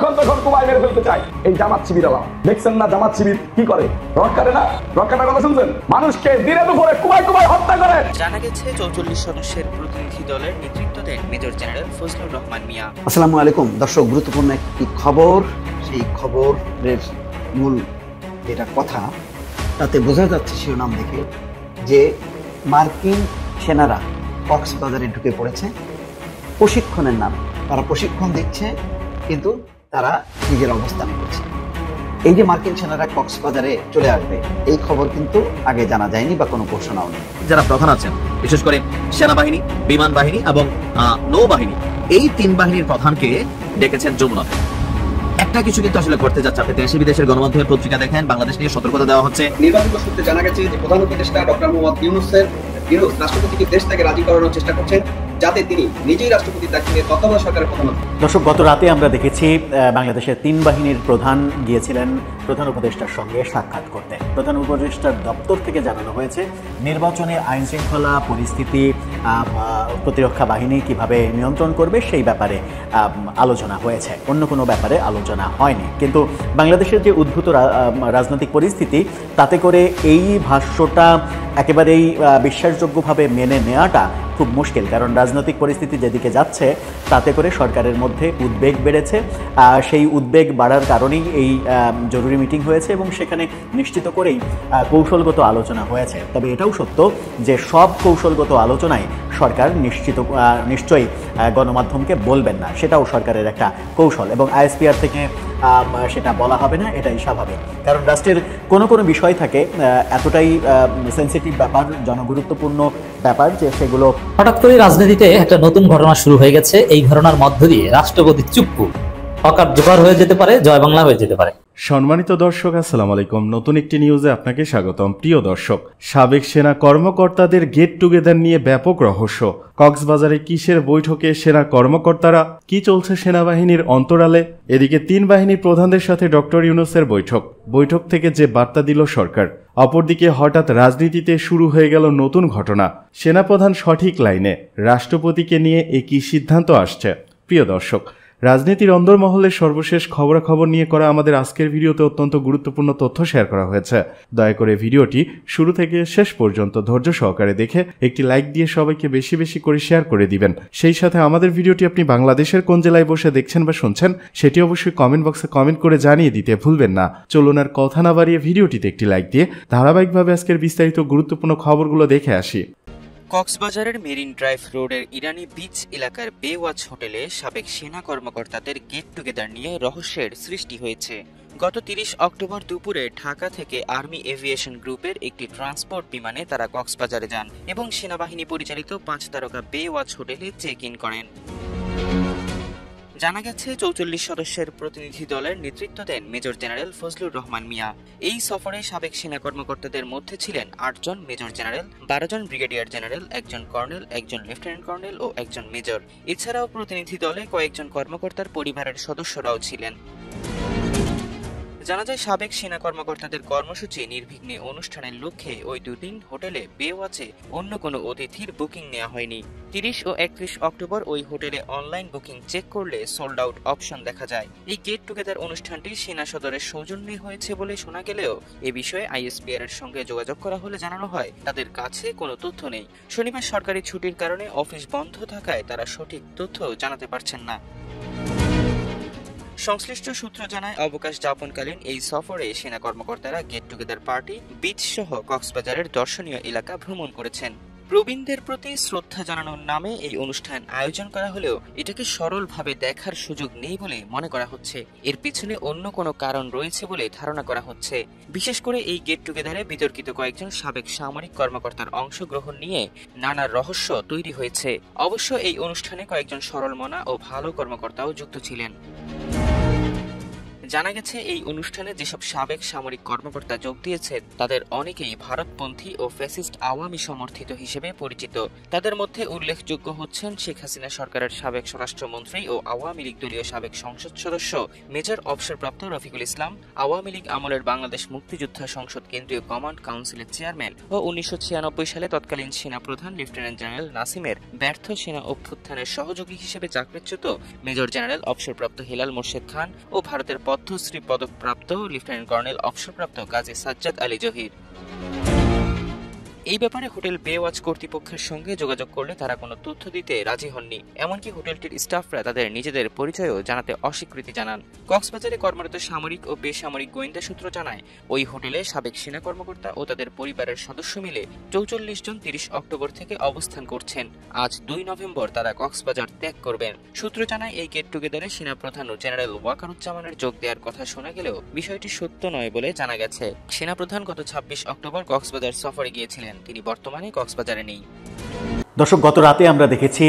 যখন তখন কুমায় মেরে ফেলতে চায় এই জামাত শিবিরালা। দেখছেন না জামাত শিবির কি করে? রক্ষারে না, রক্ষাটার কথা শুনছেন? মানুষকে দিনে দুপুরে কুমায় কুমায় হত্যা করে। জানা গেছে 44 সদস্যের প্রতিনিধি দলের নেতৃত্ব দেন মেজর জেনারেল ফজলুর রহমান মিয়া। আসসালামু আলাইকুম দর্শক, গুরুত্বপূর্ণ একটি খবর। সেই খবরের মূল যেটা কথা, তাতে বোঝা যাচ্ছে শিরোনাম দেখে যে মার্কিন সেনারা কক্সবাজারে ঢুকে পড়েছে প্রশিক্ষণের নামে। তারা প্রশিক্ষণ দিচ্ছে, কিন্তু তারা নিজের অবস্থানে করছে। এই যে মার্কিন সেনারা কক্সবাজারে চলে আসবে, এই খবর কিন্তু আগে জানা যায়নি বা কোনো ঘোষণাও নেই। যারা প্রধান আছেন, বিশেষ করে সেনাবাহিনী, বিমান বাহিনী এবং নৌবাহিনী, এই তিন বাহিনীর প্রধানকে ডেকেছেন যমুনাতে। একটা কিছু কিন্তু আসলে করতে যাচ্ছে। আপনি দেশে বিদেশের গণমাধ্যমের পত্রিকা দেখেন, বাংলাদেশ নিয়ে সতর্কতা দেওয়া হচ্ছে। নির্বাচন সূত্রে জানা গেছে যে প্রধান উপদেষ্টা ডক্টর মোহাম্মদ ইউনূস রাষ্ট্রপতিকে দেশ থেকে রাজি করানোর চেষ্টা করছেন, যাতে তিনি নিজেই রাষ্ট্রপতির দায়িত্ব নিয়ে তত্ত্বাবধায়ক সরকারের প্রধানমন্ত্রী। দর্শক, গত রাতে আমরা দেখেছি বাংলাদেশের তিন বাহিনীর প্রধান গিয়েছিলেন প্রধান উপদেষ্টার সঙ্গে সাক্ষাৎ করতে। প্রধান উপদেষ্টার দপ্তর থেকে জানানো হয়েছে নির্বাচনে আইন শৃঙ্খলা পরিস্থিতি, প্রতিরক্ষা বাহিনী কিভাবে নিয়ন্ত্রণ করবে সেই ব্যাপারে আলোচনা হয়েছে, অন্য কোনো ব্যাপারে আলোচনা হয়নি। কিন্তু বাংলাদেশের যে উদ্ভূত রাজনৈতিক পরিস্থিতি, তাতে করে এই ভাষ্যটা একেবারেই বিশ্বাসযোগ্যভাবে মেনে নেওয়াটা খুব মুশকিল। কারণ রাজনৈতিক পরিস্থিতি যেদিকে যাচ্ছে, তাতে করে সরকারের মধ্যে উদ্বেগ বেড়েছে। সেই উদ্বেগ বাড়ার কারণেই এই জরুরি মিটিং হয়েছে এবং সেখানে নিশ্চিত করেই কৌশলগত আলোচনা হয়েছে। তবে এটাও সত্য যে সব কৌশলগত আলোচনায় সরকার নিশ্চয়ই গণমাধ্যমকে বলবেন না, সেটাও সরকারের একটা কৌশল, এবং আইএসপিআর থেকে সেটা বলা হবে না, এটাই স্বাভাবিক। কারণ রাষ্ট্রের কোনো বিষয় থাকে এতটাই সেন্সিটিভ ব্যাপার, জনগুরুত্বপূর্ণ ব্যাপার, যে সেগুলো হঠাৎ করে রাজনীতিতে একটা নতুন ঘটনা শুরু হয়ে গেছে। এই ঘটনার মধ্য দিয়ে রাষ্ট্রপতি চুপ্পু অকার্যকর হয়ে যেতে পারে, জয় বাংলা হয়ে যেতে পারে। সম্মানিত দর্শক, আসসালামু আলাইকুম। নতুন একটি নিউজে আপনাকে স্বাগতম। প্রিয় দর্শক, সাবেক সেনা কর্মকর্তাদের গেট টুগেদার নিয়ে ব্যাপক রহস্য। কক্সবাজারে কিসের বৈঠকে সেনা কর্মকর্তারা? কি চলছে সেনাবাহিনীর অন্তরালে? এদিকে তিন বাহিনীর প্রধানদের সাথে ডক্টর ইউনূসের বৈঠক থেকে যে বার্তা দিল সরকার। অপরদিকে হঠাৎ রাজনীতিতে শুরু হয়ে গেল নতুন ঘটনা। সেনাপ্রধান সঠিক লাইনে, রাষ্ট্রপতিকে নিয়ে একই সিদ্ধান্ত আসছে। প্রিয় দর্শক, রাজনীতির অন্দরমহলের সর্বশেষ খবরাখবর নিয়ে করা আমাদের আজকের ভিডিওতে অত্যন্ত গুরুত্বপূর্ণ তথ্য শেয়ার করা হয়েছে। দয়া করে ভিডিওটি শুরু থেকে শেষ পর্যন্ত ধৈর্য সহকারে দেখে একটি লাইক দিয়ে সবাইকে বেশি বেশি করে শেয়ার করে দিবেন। সেই সাথে আমাদের ভিডিওটি আপনি বাংলাদেশের কোন জেলায় বসে দেখছেন বা শুনছেন, সেটি অবশ্যই কমেন্ট বক্সে কমেন্ট করে জানিয়ে দিতে ভুলবেন না। চলুন আর কথা না বাড়িয়ে ভিডিওটিতে একটি লাইক দিয়ে ধারাবাহিকভাবে আজকের বিস্তারিত গুরুত্বপূর্ণ খবরগুলো দেখে আসি। কক্সবাজারের মেরিন ড্রাইভ রোডের ইরানি বিচ এলাকার বে ওয়াচ হোটেলে সাবেক সেনা কর্মকর্তাদের গেট টুগেদার নিয়ে রহস্যের সৃষ্টি হয়েছে। গত 30 অক্টোবর দুপুরে ঢাকা থেকে আর্মি এভিয়েশন গ্রুপের একটি ট্রান্সপোর্ট বিমানে তারা কক্সবাজারে যান এবং সেনাবাহিনী পরিচালিত 5 তারকা বে ওয়াচ হোটেলে চেক ইন করেন। জানা গেছে 44 সদস্যের প্রতিনিধি দলের নেতৃত্ব দেন মেজর জেনারেল ফজলুর রহমান মিয়া। এই সফরে সাবেক সেনা কর্মকর্তাদের মধ্যে ছিলেন 8 জন মেজর জেনারেল, 12 জন ব্রিগেডিয়ার জেনারেল, 1 জন কর্নেল, 1 জন লেফটেন্যান্ট কর্নেল ও 1 জন মেজর। এছাড়াও প্রতিনিধি দলে কয়েকজন কর্মকর্তার পরিবারের সদস্যরাও ছিলেন। জানা যায় সাবেক সেনা কর্মকর্তাদের কর্মসূচি নির্বিঘ্নে অনুষ্ঠানের লক্ষ্যে ওই দুদিন হোটেলে বে ওয়াচে অন্য কোনো অতিথির বুকিং নেওয়া হয়নি। 30 ও 31 অক্টোবর ওই হোটেলে অনলাইন বুকিং চেক করলে সোল্ড আউট অপশন দেখা যায়। এই গেট টুগেদার অনুষ্ঠানটি সেনা সদরের সৌজন্যে হয়েছে বলে শোনা গেলেও এ বিষয়ে আইএসপিআর এর সঙ্গে যোগাযোগ করা হলে জানানো হয় তাদের কাছে কোনো তথ্য নেই। শনিবার সরকারি ছুটির কারণে অফিস বন্ধ থাকায় তারা সঠিক তথ্য জানাতে পারছেন না। সংশ্লিষ্ট সূত্র জানায়, অবকাশ যাপনকালীন এই সফরে সেনা কর্মকর্তারা গেট টুগেদার পার্টি, বিচ সহ কক্সবাজারের দর্শনীয় এলাকা ভ্রমণ করেছেন। প্রবীণদের প্রতি শ্রদ্ধা জানানোর নামে এই অনুষ্ঠান আয়োজন করা হলেও এটাকে সরলভাবে দেখার সুযোগ নেই বলে মনে করা হচ্ছে। এর পিছনে অন্য কোনো কারণ রয়েছে বলে ধারণা করা হচ্ছে। বিশেষ করে এই গেট টুগেদারে বিতর্কিত কয়েকজন সাবেক সামরিক কর্মকর্তার অংশগ্রহণ নিয়ে নানা রহস্য তৈরি হয়েছে। অবশ্য এই অনুষ্ঠানে কয়েকজন সরলমনা ও ভালো কর্মকর্তাও যুক্ত ছিলেন। জানা গেছে এই অনুষ্ঠানে যেসব সাবেক সামরিক কর্মকর্তা যোগ দিয়েছেন তাদের অনেকেই ভারতপন্থী ও ফ্যাসিস্ট আওয়ামী সমর্থিত হিসেবে পরিচিত। তাদের মধ্যে উল্লেখযোগ্য হচ্ছেন শেখ হাসিনা সরকারের সাবেক স্বরাষ্ট্রমন্ত্রী ও আওয়ামী লীগ দলীয় সাবেক সংসদ সদস্য মেজর অবসরপ্রাপ্ত রফিকুল ইসলাম, আওয়ামী লীগ আমলের বাংলাদেশ মুক্তিযোদ্ধা সংসদ কেন্দ্রীয় কমান্ড কাউন্সিলের চেয়ারম্যান ও 1996 সালে তৎকালীন সেনাপ্রধান লেফটেন্যান্ট জেনারেল নাসিমের ব্যর্থ সেনা অভ্যুত্থানের সহযোগী হিসেবে চাকরিচ্যুত মেজর জেনারেল অবসরপ্রাপ্ত হিলাল মোর্শেদ খান ও ভারতের পদ্মশ্রী পদকপ্রাপ্ত লেফটেন্যান্ট কর্নেল অবসরপ্রাপ্ত গাজী সাজ্জাদ আলী জহির। এই ব্যাপারে হোটেল বেওয়াচ কর্তৃপক্ষের সঙ্গে যোগাযোগ করলে তারা কোনো তথ্য দিতে রাজি হননি। এমনকি হোটেলটির স্টাফরা তাদের নিজেদের পরিচয়ও জানাতে অস্বীকৃতি জানান। কক্সবাজারে কর্মরত সামরিক ও বেসামরিক গোয়েন্দা সূত্র জানায়, ওই হোটেলে সাবেক সেনা কর্মকর্তা ও তাদের পরিবারের সদস্য মিলে 44 জন 30 অক্টোবর থেকে অবস্থান করছেন। আজ 2 নভেম্বর তারা কক্সবাজার ত্যাগ করবেন। সূত্র জানায়, এই গেট টুগেদারে সেনাপ্রধান ও জেনারেল ওয়াকারুজ্জামানের যোগ দেওয়ার কথা শোনা গেলেও বিষয়টি সত্য নয় বলে জানা গেছে। সেনাপ্রধান গত 26 অক্টোবর কক্সবাজার সফরে গিয়েছিলেন, তিনি বর্তমানে কক্সবাজারে নেই। দর্শক, গত রাতে আমরা দেখেছি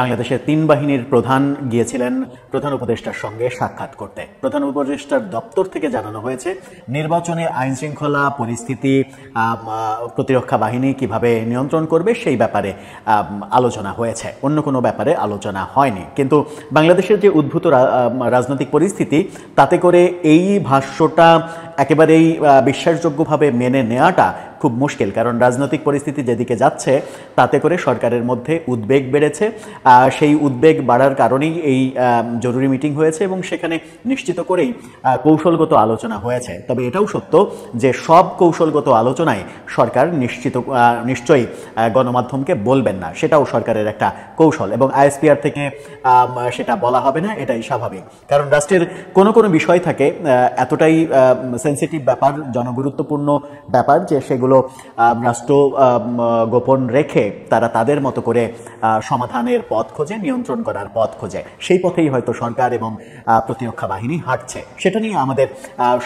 বাংলাদেশের 3 বাহিনীর প্রধান গিয়েছিলেন প্রধান উপদেষ্টার সঙ্গে সাক্ষাৎ করতে। প্রধান উপদেষ্টার দপ্তর থেকে জানানো হয়েছে নির্বাচনে আইন শৃঙ্খলা পরিস্থিতি প্রতিরক্ষা বাহিনী কিভাবে নিয়ন্ত্রণ করবে সেই ব্যাপারে আলোচনা হয়েছে, অন্য কোনো ব্যাপারে আলোচনা হয়নি। কিন্তু বাংলাদেশের যে উদ্ভূত রাজনৈতিক পরিস্থিতি, তাতে করে এই ভাষ্যটা একেবারেই বিশ্বাসযোগ্যভাবে মেনে নেওয়াটা খুব মুশকিল। কারণ রাজনৈতিক পরিস্থিতি যেদিকে যাচ্ছে তাতে করে সরকারের মধ্যে উদ্বেগ বেড়েছে। সেই উদ্বেগ বাড়ার কারণেই এই জরুরি মিটিং হয়েছে এবং সেখানে নিশ্চিত করেই কৌশলগত আলোচনা হয়েছে। তবে এটাও সত্য যে সব কৌশলগত আলোচনায় সরকার নিশ্চয়ই গণমাধ্যমকে বলবেন না, সেটাও সরকারের একটা কৌশল এবং আইএসপিআর থেকে সেটা বলা হবে না, এটাই স্বাভাবিক। কারণ রাষ্ট্রের কোনো কোনো বিষয় থাকে এতটাই সেন্সিটিভ ব্যাপার, জনগুরুত্বপূর্ণ ব্যাপার, যে সেগুলো রাষ্ট্র গোপন রেখে তারা তাদের মতো করে সমাধানের পথ খোঁজে, নিয়ন্ত্রণ করার পথ খোঁজে। সেই পথেই হয়তো সরকার এবং প্রতিরক্ষা বাহিনী হাঁটছে। সেটা নিয়ে আমাদের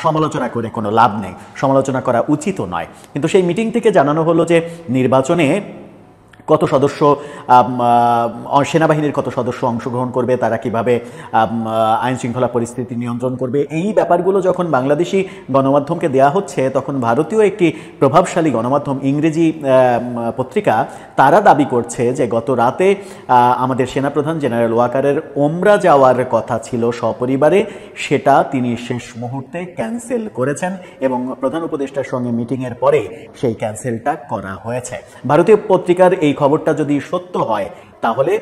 সমালোচনা করে কোনো লাভ নেই, সমালোচনা করা উচিতও নয়। কিন্তু সেই মিটিং থেকে জানানো হলো যে নির্বাচনে কত সদস্য, সেনাবাহিনীর কত সদস্য অংশগ্রহণ করবে, তারা কিভাবে আইন শৃঙ্খলা পরিস্থিতি নিয়ন্ত্রণ করবে, এই ব্যাপারগুলো যখন বাংলাদেশি গণমাধ্যমকে দেয়া হচ্ছে, তখন ভারতীয় একটি প্রভাবশালী গণমাধ্যম, ইংরেজি পত্রিকা, তারা দাবি করছে যে গত রাতে আমাদের সেনাপ্রধান জেনারেল ওয়াকারের ওমরা যাওয়ার কথা ছিল সপরিবারে, সেটা তিনি শেষ মুহূর্তে ক্যান্সেল করেছেন এবং প্রধান উপদেষ্টার সঙ্গে মিটিংয়ের পরে সেই ক্যান্সেলটা করা হয়েছে। ভারতীয় পত্রিকার এই খবরটা যদি সত্য হয় তাহলে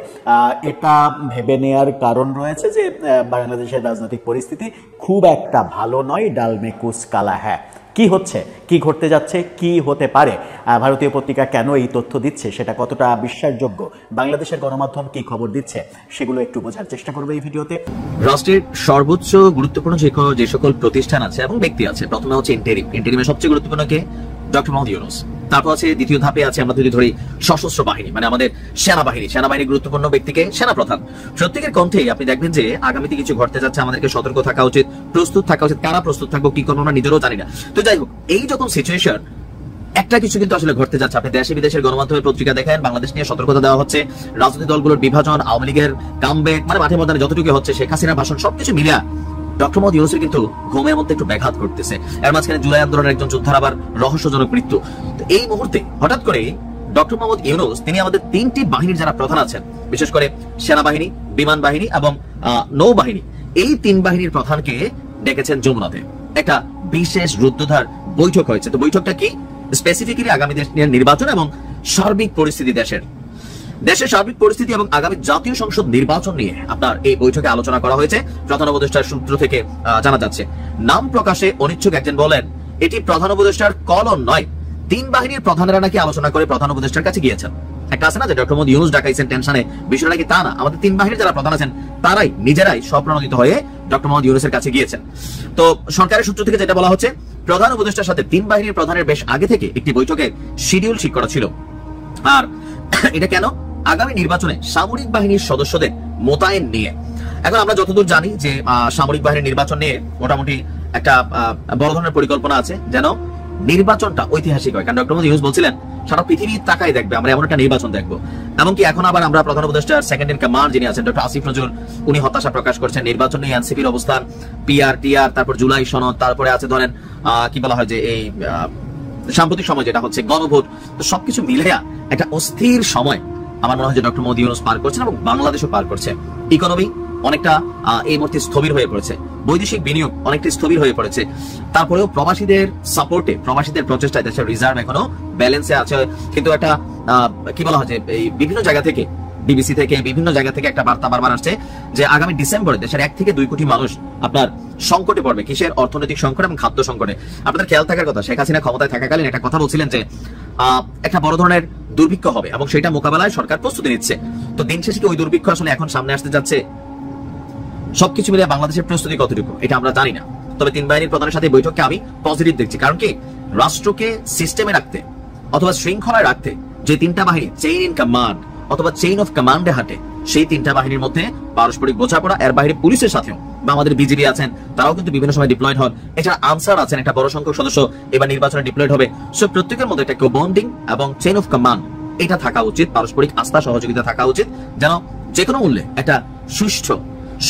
এটা ভেবে নেয়ার কারণ রয়েছে যে বাংলাদেশের রাজনৈতিক পরিস্থিতি খুব একটা ভালো নয়। ডাল মে কুছ কালা হ্যাঁ। কি হচ্ছে, কি ঘটতে যাচ্ছে, কি হতে পারে, ভারতীয় পত্রিকা কেন এই তথ্য দিচ্ছে, সেটা কতটা বিশ্বাসযোগ্য, বাংলাদেশের গণমাধ্যম কি খবর দিচ্ছে, সেগুলো একটু বোঝার চেষ্টা করবে এই ভিডিওতে। রাষ্ট্রের সর্বোচ্চ গুরুত্বপূর্ণ যে সকল প্রতিষ্ঠান আছে এবং ব্যক্তি আছে, প্রথমে হচ্ছে ইন্টারিমের সবচেয়ে গুরুত্বপূর্ণ কে? ডক্টর মোহাম্মদ ইউনূস। তারপর আছে দ্বিতীয় ধাপে আছে, আমরা যদি ধরি সশস্ত্র বাহিনী, মানে আমাদের সেনাবাহিনীর গুরুত্বপূর্ণ ব্যক্তিকে সেনাপ্রধান। প্রত্যেকের কণ্ঠে আপনি দেখবেন যে আগামীতে কিছু ঘটতে যাচ্ছে, আমাদেরকে সতর্ক থাকা উচিত, প্রস্তুত থাকা উচিত। কারা প্রস্তুত থাকবো, কি করবো আমরা নিজেরও জানি না। তো যাই হোক, এই যখন সিচুয়েশন, একটা কিছু কিন্তু আসলে ঘটতে যাচ্ছে। আপনি দেশে বিদেশের গণমাধ্যমের পত্রিকা দেখেন, বাংলাদেশ নিয়ে সতর্কতা দেওয়া হচ্ছে, রাজনৈতিক দলগুলোর বিভাজন, আওয়ামী লীগের কামব্যাক, মানে মাঠে ময়দানে যতটুকু হচ্ছে, শেখ হাসিনার ভাষণ, সবকিছু মিলিয়ে ডক্টর মোহাম্মদ ইউনূসের কিন্তু ঘুমের মধ্যে একটু ব্যাঘাত করতেছে। এর মাঝখানে জুলাই আন্দোলনের একজন যোদ্ধার আবার রহস্যজনক মৃত্যু। তো এই মুহূর্তে হঠাৎ করে ডক্টর মোহাম্মদ ইউনূস, তিনি আমাদের 3টি বাহিনীর যারা প্রধান আছেন, বিশেষ করে সেনাবাহিনী, বিমান বাহিনী এবং নৌবাহিনী, এই 3 বাহিনীর প্রধানকে ডেকেছেন যমুনাতে। একটা বিশেষ রুদ্ধদ্বার বৈঠক হয়েছে। তো বৈঠকটা কি? স্পেসিফিক্যালি আগামী দেশের নির্বাচন এবং সার্বিক পরিস্থিতি, দেশের সার্বিক পরিস্থিতি এবং আগামী জাতীয় সংসদ নির্বাচন নিয়ে আপনার এই বৈঠকে আলোচনা করা হয়েছে। প্রধান উপদেষ্টার সূত্র থেকে জানা যাচ্ছে। নাম প্রকাশে অনিচ্ছুক একজন বলেন, এটি প্রধান উপদেষ্টার কলম নয়, 3 বাহিনীর প্রধানেরা নাকি আলোচনা করে প্রধান উপদেষ্টার কাছে গিয়েছেন। একটা আছে না যে ডক্টর মোহাম্মদ ইউনূস ডাকাইছেন টেনশনে, বিষয়টা নাকি তা না। আমাদের 3 বাহিনীর যারা প্রধান আছেন তারাই নিজেরাই স্বপ্রণোদিত হয়ে ডক্টর মোহাম্মদ ইউনূসের কাছে গিয়েছেন। তো সরকারের সূত্র থেকে যেটা বলা হচ্ছে, প্রধান উপদেষ্টার সাথে 3 বাহিনীর প্রধানের বেশ আগে থেকে একটি বৈঠকের শিডিউল ঠিক করা ছিল। আর এটা কেন? আগামী নির্বাচনে সামরিক বাহিনীর সদস্যদের মোতায়েন নিয়ে। এখন আমরা যতদূর জানি যে সামরিক বাহিনীর নির্বাচন নিয়ে মোটামুটি একটা বড় ধরনের পরিকল্পনা আছে, যেন নির্বাচনটা ঐতিহাসিক হয়। কারণ ডক্টর মোহাম্মদ ইউনূস বলছিলেন সারা পৃথিবী তাকাই দেখবে, আমরা এমন একটা নির্বাচন দেখবো। এমনকি এখন আবার আমরা প্রধান উপদেষ্টার সেকেন্ড ইন কমান্ড যিনি আছেন ডক্টর আসিফ নজরুল, উনি হতাশা প্রকাশ করছেন নির্বাচন নিয়ে, এনসিপির অবস্থান, পিআর টিআর, তারপর জুলাই সনদ, তারপরে আছে ধরেন কি বলা হয় যে এই সাম্প্রতিক সময় যেটা হচ্ছে গণভোট, তো সবকিছু মিলে একটা অস্থির সময় আমার মনে হয় যে ডক্টর মোদি ইউনূস পার করছেন এবং বাংলাদেশও পার করছে। ইকোনমি অনেকটা এই মুহূর্তে স্থবির হয়ে পড়েছে, বৈদেশিক বিনিয়োগ অনেকটা স্থবির হয়ে পড়েছে। তারপরেও প্রবাসীদের সাপোর্টে, প্রবাসীদের প্রচেষ্টায় দেশের রিজার্ভ এখনো ব্যালেন্সে আছে। কিন্তু একটা কি বলা হয় যে এই বিভিন্ন জায়গা থেকে, বিবিসি থেকে, বিভিন্ন জায়গা থেকে একটা বার্তা বারবার আসছে যে আগামী ডিসেম্বরে দেশের 1 থেকে 2 কোটি মানুষ আপনার সংকটে পড়বে। কিসের? অর্থনৈতিক সংকট এবং খাদ্য সংকটে। আপনাদের খেয়াল থাকার কথা, শেখ হাসিনা ক্ষমতায় থাকাকালীন একটা কথা বলছিলেন যে একটা বড় ধরনের দুর্ভিক্ষ হবে এবং সেটা মোকাবেলায় সরকার প্রস্তুতি নিচ্ছে। তো দিন শেষে কি ওই দুর্ভিক্ষ আসলে এখন সামনে আসতে যাচ্ছে? সবকিছু মিলিয়ে বাংলাদেশের প্রস্তুতি কতটুকু এটা আমরা জানি না। তবে 3 বাহিনীর প্রধানের সাথে বৈঠককে আমি পজিটিভ দেখছি। কারণ কি, রাষ্ট্রকে সিস্টেমে রাখতে অথবা শৃঙ্খলায় রাখতে যে 3টা বাহিনী চেইন ইন কমান্ড অথবা চেইন অফ কমান্ডে হাঁটে, সেই 3টা বাহিনীর মধ্যে পারস্পরিক বোঝাপড়া, এর বাইরে পুলিশের সাথেও বা আমাদের বিজিবি আছেন, তারাও কিন্তু বিভিন্ন সময় ডিপ্লয়েড হন। এছাড়া আনসার আছেন, একটা বড় সংখ্যক সদস্য এবার নির্বাচনে ডিপ্লয়েড হবে। সো প্রত্যেকের মধ্যে একটা বন্ডিং এবং চেইন অফ কমান্ড এটা থাকা উচিত, পারস্পরিক আস্থা সহযোগিতা থাকা উচিত, যেন যে কোনো মূল্যে একটা সুষ্ঠু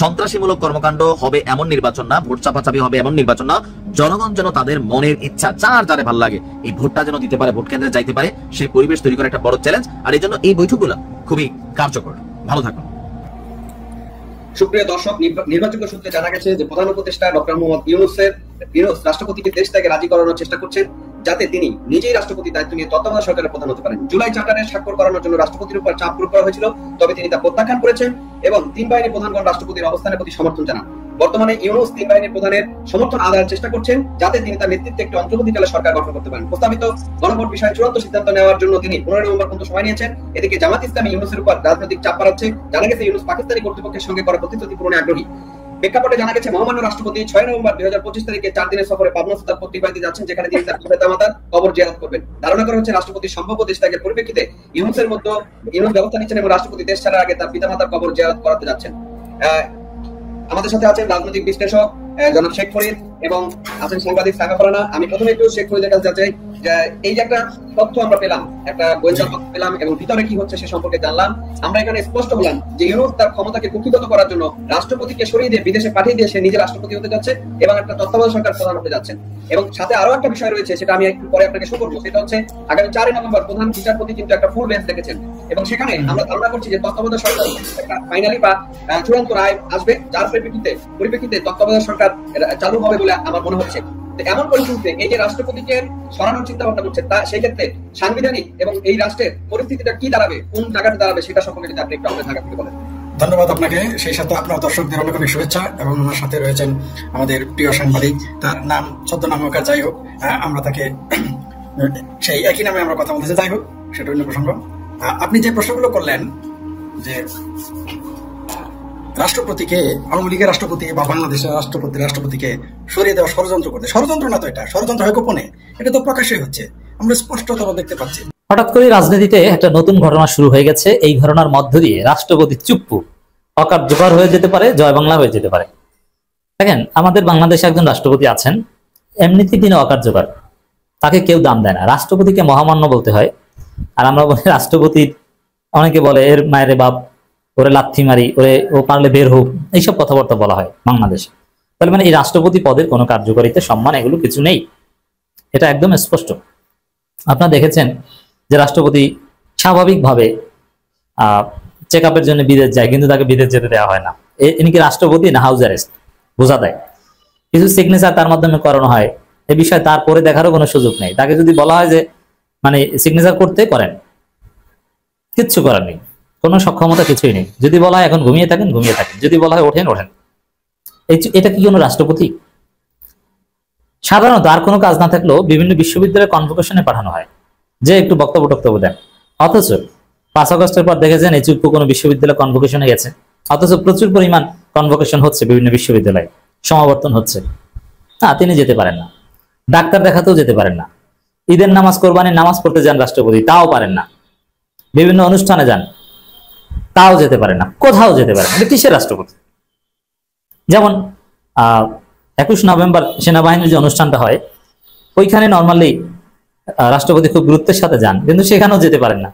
সন্ত্রাসীমূলক কর্মকাণ্ড হবে এমন নির্বাচন না, ভোট চাপাচাপি হবে এমন নির্বাচন না, জনগণ যেন তাদের মনের ইচ্ছা যারে ভালো লাগে এই ভোটটা যেন দিতে পারে, ভোট কেন্দ্রে যাইতে পারে, সেই পরিবেশ তৈরি করা একটা বড় চ্যালেঞ্জ। আর এই জন্য এই বৈঠকগুলো খুবই কার্যকর। ভালো থাকুন। সুপ্রিয় দর্শক, নির্বাচন সূত্রে জানা গেছে যে প্রধান উপদেষ্টা ডক্টর মোহাম্মদ ইউনূস রাষ্ট্রপতিকে দেশ থেকে রাজি করানোর চেষ্টা করছেন, যাতে তিনি নিজেই রাষ্ট্রপতি দায়িত্ব নিয়ে তত্ত্বাবধায়ক সরকারের প্রধান হতে পারেন। জুলাই চার্টারে স্বাক্ষর করানোর জন্য রাষ্ট্রপতির উপর চাপ প্রয়োগ করা হয়েছিল, তবে তিনি তা প্রত্যাখ্যান করেছেন এবং 3 বাহিনীর প্রধানগণ রাষ্ট্রপতির অবস্থানের প্রতি সমর্থন জানান। বর্তমানে ইউনূস 3 বাহিনীর প্রধানের সমর্থন আদায়ের চেষ্টা করছেন, যাতে তিনি তার নেতৃত্বে একটি অন্তর্বর্তীকালে সরকার গঠন করতে পারেন। প্রস্তাবিত গণভোট বিষয়ে চূড়ান্ত সিদ্ধান্ত নেওয়ার জন্য তিনি 15 নভেম্বর পর্যন্ত সময় নিয়েছেন। এদিকে জামাত ইসলামী ইউনূসের উপর রাজনৈতিক চাপ বাড়াচ্ছে। জানা গেছে ইউনূস পাকিস্তানি কর্তৃপক্ষের সঙ্গে করা প্রতিশ্রুতি পূরণে আগ্রহী। প্রেক্ষাপটে জানা গেছে মহামান্য রাষ্ট্রপতি 6 নভেম্বর 2025 তারিখে 4 দিনের সফরে পাবনা সুলতান পট্টি বাড়িতে যাচ্ছেন, যেখানে তিনি তার পিতামাতার কবর জিয়ারত করবেন। ধারণা করা হচ্ছে রাষ্ট্রপতির সম্ভাব্য দেশ ত্যাগের পরিপ্রেক্ষিতে ইউনূস ব্যবস্থা নিচ্ছেন এবং রাষ্ট্রপতি দেশ ছাড়ার আগে তার পিতামাতার কবর জিয়ারত করাতে যাচ্ছেন। আমাদের সাথে আছেন রাজনৈতিক বিশ্লেষক জনাব শেখ ফরিদ এবং আছেন সাংবাদিক সাইফা ফারহানা। আমি প্রথমে একটু শেখ ফরিদের কাছে যাচ্ছি যে এই যে একটা তথ্য আমরা পেলাম, একটা গোয়েন্দা তথ্য পেলাম এবং ভিতরে কি হচ্ছে সে সম্পর্কে জানলাম। আমরা এখানে স্পষ্ট হলাম যে ইউনূস তার ক্ষমতাকে কুক্ষিগত করার জন্য রাষ্ট্রপতিকে সরিয়ে দিয়ে বিদেশে পাঠিয়ে দিয়ে সে নিজে রাষ্ট্রপতি হতে যাচ্ছে এবং একটা তত্ত্বাবধায়ক সরকার প্রধান হতে যাচ্ছেন। এবং সাথে আরো একটা বিষয় রয়েছে, সেটা আমি একটু পরে আপনাকে শো করবো। সেটা হচ্ছে আগামী 4 নভেম্বর প্রধান বিচারপতি কিন্তু একটা ফুল বেঞ্চ দেখেছেন এবং সেখানে আমরা ধারণা করছি যে তত্ত্বাবধায়ক সরকার একটা ফাইনালি বা চূড়ান্ত রায় আসবে, যার পরিপ্রেক্ষিতে তত্ত্বাবধায়ক সরকার চালু হবে বলে আমার মনে হচ্ছে। এমন পরিস্থিতিতে এই যে রাষ্ট্রপতিকে সরানোর চিন্তা ভাবনা করছে, তা সেই ক্ষেত্রে সাংবিধানিক এবং এই রাষ্ট্রের পরিস্থিতিটা কি দাঁড়াবে, কোন জায়গাতে দাঁড়াবে, সেটা সম্পর্কে যদি আপনি একটু আমাদের জায়গা থেকে বলেন। ধন্যবাদ আপনাকে, সেই সাথে আপনার দর্শকদের অনেক অনেক শুভেচ্ছা। এবং আমার সাথে রয়েছেন আমাদের প্রিয় সাংবাদিক, তার নাম ছদ্মনাম হোক আর যাই হোক, আমরা তাকে সেই একই নামে আমরা কথা বলতেছি, যাই হোক সেটা অন্য প্রসঙ্গ। আপনি যে প্রশ্নগুলো করলেন যে রাষ্ট্রপতিকে, আওয়ামী লীগের রাষ্ট্রপতি বা বাংলাদেশের রাষ্ট্রপতিকে সরিয়ে দেওয়া ষড়যন্ত্র করতে, ষড়যন্ত্র না তো, এটা ষড়যন্ত্র হয় গোপনে, এটা তো প্রকাশ্যই হচ্ছে, আমরা স্পষ্টতভাবে দেখতে পাচ্ছি। হঠাৎ করে রাজনীতিতে একটা নতুন ঘটনা শুরু হয়ে গেছে। এই ঘটনার মধ্য দিয়ে রাষ্ট্রপতি চুপ্পু অকার্যকর হয়ে যেতে পারে, জয় বাংলা হয়ে যেতে পারে। দেখেন, আমাদের বাংলাদেশে একজন রাষ্ট্রপতি আছেন, এমনিতেই তিনি অকার্যকর, তাকে কেউ দাম দেয় না। রাষ্ট্রপতিকে মহামান্য বলতে হয়। আর আমরা বলি রাষ্ট্রপতির, অনেকে বলে এর মায়ের বাপ, ওরে লাথি মারি, ও পারলে বের হোক, এইসব কথাবার্তা বলা হয় বাংলাদেশে। তাহলে মানে এই রাষ্ট্রপতি পদের কোনো কার্যকারিতা, সম্মান এগুলো কিছু নেই, এটা একদম স্পষ্ট। আপনারা দেখেছেন যে রাষ্ট্রপতি স্বাভাবিকভাবে চেক আপের জন্য বিদেশ যায়, কিন্তু তাকে বিদেশ যেতে দেওয়া হয় না। ইনি কি রাষ্ট্রপতি না হাউস অ্যারেস্ট বোঝা দেয়। কিছু সিগনেচার তার মাধ্যমে করানো হয়, এ বিষয়ে তারপরে দেখারও কোনো সুযোগ নেই। তাকে যদি বলা হয় যে মানে সিগনেচার করতে, করেন, কিচ্ছু করার নেই, কোনো সক্ষমতা কিছুই নেই। যদি বলা হয় এখন ঘুমিয়ে থাকেন, ঘুমিয়ে থাকেন, যদি বলা হয় ওঠেন, ওঠেন। এটা কি কোনো রাষ্ট্রপতি? সাধারণত আর কোনো কাজ না থাকলেও বিভিন্ন বিশ্ববিদ্যালয়ে কনভোকেশনে পাঠানো হয় যে একটু বক্তব্য দেন। অথচ 5 আগস্টের পর দেখেছেন এই চুপ্পু কোনো বিশ্ববিদ্যালয়ে কনভোকেশনে গেছে, অথচ প্রচুর পরিমাণ কনভোকেশন হচ্ছে বিভিন্ন বিশ্ববিদ্যালয়ে, সমাবর্তন হচ্ছে, না তিনি যেতে পারেন না। ডাক্তার দেখাতেও যেতে পারেন না। ঈদের নামাজ, কোরবানির নামাজ পড়তে যান রাষ্ট্রপতি, তাও পারেন না। বিভিন্ন অনুষ্ঠানে যান, তাও যেতে পারেন না, কোথাও যেতে পারেন না। এটা কিসের রাষ্ট্রপতি? যেমন 21 নভেম্বর সেনাবাহিনীর যে অনুষ্ঠানটা হয়, ওইখানে নর্মালি রাষ্ট্রপতি খুব গুরুত্বের সাথে যান, কিন্তু সেখানেও যেতে পারেন না।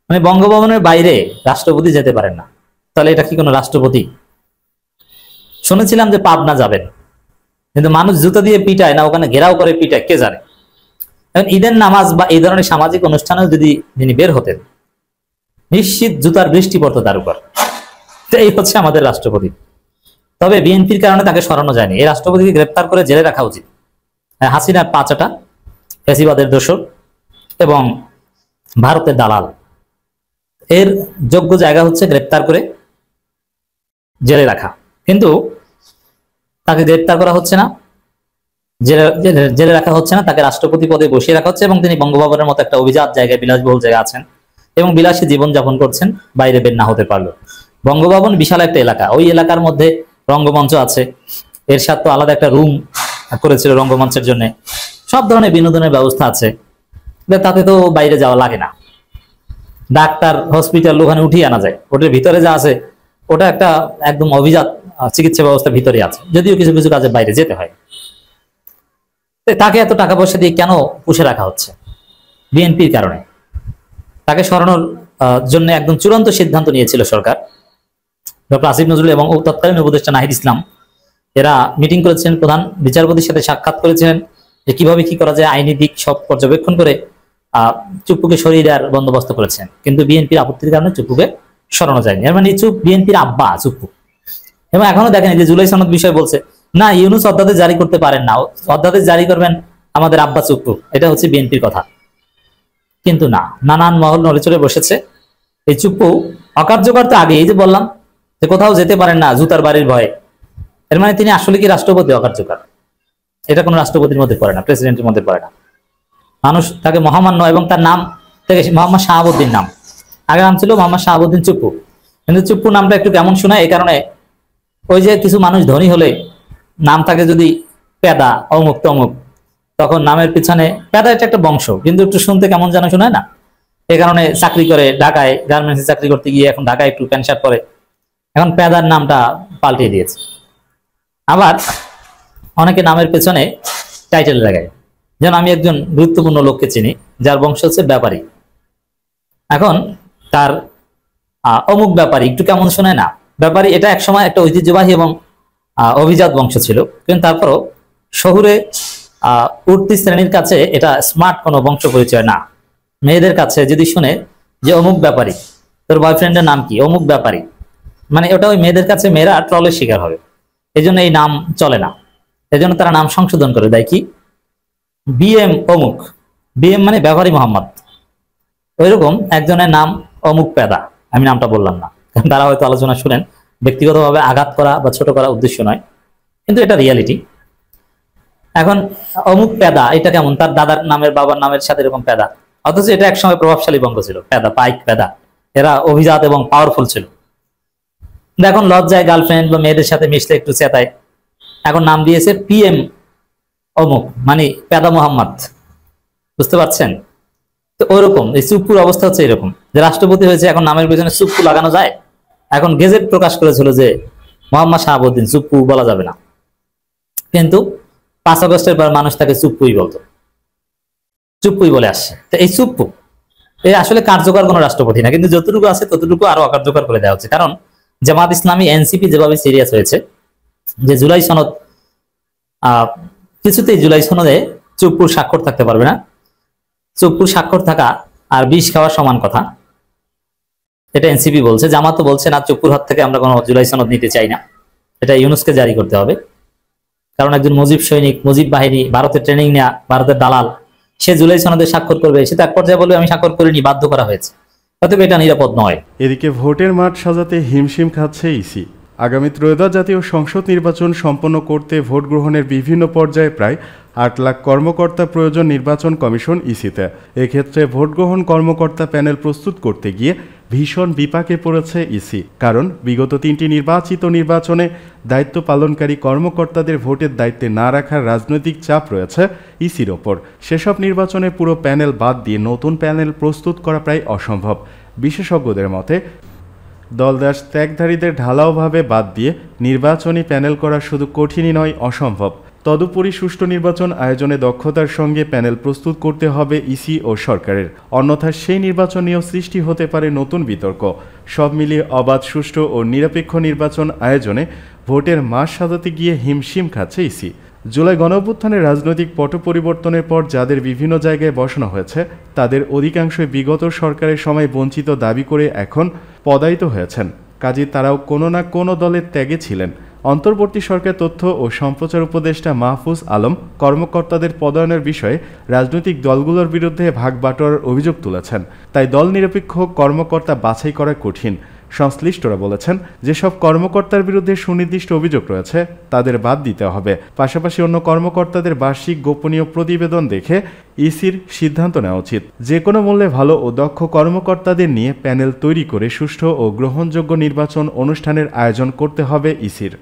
মানে বঙ্গভবনের বাইরে রাষ্ট্রপতি যেতে পারেন না। তাহলে এটা কি কোনো রাষ্ট্রপতি? শুনেছিলাম যে পাবনা যাবেন, কিন্তু মানুষ জুতা দিয়ে পিটায় না ওখানে ঘেরাও করে পিটায়, কে জানে। এখন ঈদের নামাজ বা এই ধরনের সামাজিক অনুষ্ঠানেও যদি তিনি বের হতেন, নিশ্চিত জুতার বৃষ্টি পড়তো তার উপর। তো এই হচ্ছে আমাদের রাষ্ট্রপতি। তবে বিএনপির কারণে তাকে সরানো যায়নি। এই রাষ্ট্রপতিকে গ্রেপ্তার করে জেলে রাখা উচিত। হাসিনার পাঁচাটা, ফ্যাসিবাদের দোসর এবং ভারতের দালাল, এর যোগ্য জায়গা হচ্ছে গ্রেপ্তার করে জেলে রাখা। কিন্তু তাকে গ্রেপ্তার করা হচ্ছে না, জেলে রাখা হচ্ছে না, তাকে রাষ্ট্রপতি পদে বসিয়ে রাখা হচ্ছে এবং তিনি বঙ্গভবনের মতো একটা অভিজাত জায়গায়, বিলাসবহুল জায়গায় আছেন এবং বিলাসী জীবন যাপন করছেন, বাইরে বের না হতে পারলো। বঙ্গভবন বিশাল একটা এলাকা, ওই এলাকার মধ্যে রঙ্গমঞ্চ আছে, এরশাদ তো আলাদা একটা রুম করেছিল রঙ্গমঞ্চের জন্য, সব ধরনের বিনোদনের ব্যবস্থা আছে, তাতে তো বাইরে যাওয়া লাগে না। ডাক্তার, হসপিটাল ওখানে উঠিয়ে আনা যায়, ওটার ভিতরে যা আছে ওটা একটা একদম অভিজাত চিকিৎসা ব্যবস্থা ভিতরে আছে, যদিও কিছু কিছু কাজে বাইরে যেতে হয়। তাকে এত টাকা পয়সা দিয়ে কেন পুষে রাখা হচ্ছে? বিএনপির কারণে। তাকে সরানোর জন্য একদম চূড়ান্ত সিদ্ধান্ত নিয়েছিল সরকার। ডক্টর আসিফ নজরুল এবং তৎকালীন উপদেষ্টা নাহিদ ইসলাম এরা মিটিং করেছেন, প্রধান বিচারপতির সাথে সাক্ষাৎ করেছিলেন যে কিভাবে কি করা যায়, আইনি দিক সব পর্যবেক্ষণ করে চুপ্পুকে সরিয়ে দেওয়ার বন্দোবস্ত করেছেন। কিন্তু বিএনপির আপত্তির কারণে চুপ্পুকে সরানো যায়নি। এর মানে বিএনপির আব্বা চুপ্পু। এবং এখনো দেখেন যে জুলাই সনদ বিষয় বলছে না, ইউনূস অধ্যাদেশ জারি করতে পারেন না, অধ্যাদেশ জারি করবেন আমাদের আব্বা চুপ্পু, এটা হচ্ছে বিএনপির কথা। কিন্তু না, নানান মহল নড়েচড়ে বসেছে। এই চুপ্পু অকার্যকর তো আগে, এই যে বললাম যে কোথাও যেতে পারেন না জুতার বাড়ির ভয়ে, এর মানে তিনি আসলে কি রাষ্ট্রপতি অকার্যকর? এটা কোনো রাষ্ট্রপতির মধ্যে পড়ে না, প্রেসিডেন্টের মধ্যে পড়ে না। মানুষ তাকে মহামান্য, এবং তার নাম থেকে মোহাম্মদ শাহাবুদ্দিন নাম, আগে নাম ছিল মোহাম্মদ শাহাবুদ্দিন চুপ্পু, কিন্তু চুপ্পু নামটা একটু কেমন শোনায়, এই কারণে ওই যে কিছু মানুষ ধনী হলে নাম থাকে যদি পেদা, অমুক তমুক, তখন নামের পিছনে পেদা, এটা একটা বংশ, কিন্তু একটু শুনতে কেমন যেন শোনায় না, এই কারণে চাকরি করে ঢাকায়, গার্মেন্টসে চাকরি করতে গিয়ে এখন ঢাকায় একটু প্যান্ট শার্ট পরে, এখন পেদার নামটা পাল্টিয়ে দিয়েছে। আবার অনেকে নামের পেছনে টাইটেল লাগায়, যেন আমি একজন গুরুত্বপূর্ণ লোককে চিনি যার বংশ হচ্ছে ব্যাপারী, এখন তার অমুক ব্যাপারী, একটু কেমন শোনায় না? ব্যাপারী এটা একসময় একটা ঐতিহ্যবাহী এবং অভিজাত বংশ ছিল, কিন্তু তারপরও শহুরে উঠতি শ্রেণীর কাছে এটা স্মার্ট কোনো বংশ পরিচয় না। মেয়েদের কাছে যদি শুনে যে অমুক ব্যাপারী, তোর বয়ফ্রেন্ডের নাম কি, অমুক ব্যাপারী, মানে ওটা ওই মেয়েদের কাছে মেয়েরা ট্রলের শিকার হবে, এই জন্য এই নাম চলে না। এই জন্য তারা নাম সংশোধন করে দেয়, কি বিএম অমুক, বিএম মানে ব্যাপারী মোহাম্মদ, ওইরকম একজনের নাম অমুক পেদা, আমি নামটা বললাম না, কারণ তারা হয়তো আলোচনা শুনেন, ব্যক্তিগতভাবে আঘাত করা বা ছোট করা উদ্দেশ্য নয়, কিন্তু এটা রিয়ালিটি। এখন অমুক পেদা, এটা কেমন? তার দাদার নামের, বাবার নামের সাথে এরকম পেদা, অথচ এটা একসময় প্রভাবশালী বঙ্গ ছিল, পেদা, পাইক পেদা, এরা অভিজাত এবং পাওয়ারফুল ছিল। এখন লজ্জায় গার্লফ্রেন্ড বা মেয়েদের সাথে মিশলে একটু চেতায়, এখন নাম দিয়েছে পিএম অমুক, মানে পেদা মোহাম্মদ, বুঝতে পারছেন? তো ওইরকম এই চুপ্পুর অবস্থা হচ্ছে এরকম, যে রাষ্ট্রপতি হয়েছে, এখন নামের পেছনে চুপ্পু লাগানো যায়। এখন গেজেট প্রকাশ করেছিল যে মোহাম্মদ শাহাবুদ্দিন, চুপ্পু বলা যাবে না, কিন্তু 5 আগস্টের পর মানুষ তাকে চুপ্পুই বলতো, চুপ্পুই বলে আসছে। তো এই চুপ্পু এই আসলে কার্যকর কোনো রাষ্ট্রপতি না, কিন্তু যতটুকু আছে ততটুকু আরো অকার্যকর করে দেওয়া হচ্ছে। কারণ জামাত ইসলামী, এনসিপি যেভাবে সিরিয়াস হয়েছে যে জুলাই সনদ, কিছুতেই জুলাই সনদে চুপ্পুর স্বাক্ষর থাকতে পারবে না, চুপ্পুর স্বাক্ষর থাকা আর বিষ খাওয়ার সমান কথা, এটা এনসিপি বলছে। জামাতও বলছে না, চুপ্পুর হাত থেকে আমরা কোনো জুলাই সনদ নিতে চাই না, এটা ইউনূসকে জারি করতে হবে। কারণ একজন মুজিব সৈনিক, মুজিব বাহিনী, ভারতের ট্রেনিং নেওয়া, ভারতের দালাল, সে জুলাই সনদে স্বাক্ষর করবে, সে তো এক পর্যায়ে বলবে আমি স্বাক্ষর করিনি, বাধ্য করা হয়েছে, অতএব এটা নিরাপদ নয়। এদিকে ভোটের মাঠ সাজাতে হিমশিম খাচ্ছে ইসি। আগামী ত্রয়োদশ জাতীয় সংসদ নির্বাচন সম্পন্ন করতে ভোট গ্রহণের বিভিন্ন পর্যায়ে প্রায় 8 লাখ কর্মকর্তা প্রয়োজন নির্বাচন কমিশন ইসিতে। এক্ষেত্রে ভোট গ্রহণ কর্মকর্তা প্যানেল প্রস্তুত করতে গিয়ে ভীষণ বিপাকে পড়েছে ইসি। কারণ বিগত 3টি নির্বাচনে দায়িত্ব পালনকারী কর্মকর্তাদের ভোটের দায়িত্বে না রাখার রাজনৈতিক চাপ রয়েছে ইসির ওপর। সেসব নির্বাচনে পুরো প্যানেল বাদ দিয়ে নতুন প্যানেল প্রস্তুত করা প্রায় অসম্ভব। বিশেষজ্ঞদের মতে দলদাস ত্যাগধারীদের ঢালাওভাবে বাদ দিয়ে নির্বাচনী প্যানেল করা শুধু কঠিনই নয়, অসম্ভব। তদুপরি সুষ্ঠু নির্বাচন আয়োজনে দক্ষতার সঙ্গে প্যানেল প্রস্তুত করতে হবে ইসি ও সরকারের, অন্যথায় সেই নির্বাচন নিয়েও সৃষ্টি হতে পারে নতুন বিতর্ক। সব মিলিয়ে অবাধ, সুষ্ঠু ও নিরপেক্ষ নির্বাচন আয়োজনে ভোটের মাস সাজাতে গিয়ে হিমশিম খাচ্ছে ইসি। জুলাই গণঅভ্যুত্থানের রাজনৈতিক পট পরিবর্তনের পর যাদের বিভিন্ন জায়গায় বসানো হয়েছে তাদের অধিকাংশই বিগত সরকারের সময় বঞ্চিত দাবি করে এখন পদায়িত হয়েছেন। কাজে তারাও কোনো না কোনো দলের ত্যাগে ছিলেন। অন্তর্বর্তী সরকার তথ্য ও সম্প্রচার উপদেষ্টা মাহফুজ আলম কর্মকর্তাদের পদায়নের বিষয়ে রাজনৈতিক দলগুলোর বিরুদ্ধে ভাগ বাটোয়ারার অভিযোগ তুলেছেন। তাই দল নিরপেক্ষ কর্মকর্তা বাছাই করা কঠিন। সংশ্লিষ্টরা বলেছেন, যেসব কর্মকর্তার বিরুদ্ধে সুনির্দিষ্ট অভিযোগ রয়েছে তাদের বাদ দিতে হবে। পাশাপাশি অন্য কর্মকর্তাদের বার্ষিক গোপনীয় প্রতিবেদন দেখে ইসির সিদ্ধান্ত নেওয়া উচিত। যে কোনো মূল্যে ভালো ও দক্ষ কর্মকর্তাদের নিয়ে প্যানেল তৈরি করে সুষ্ঠু ও গ্রহণযোগ্য নির্বাচন অনুষ্ঠানের আয়োজন করতে হবে ইসির।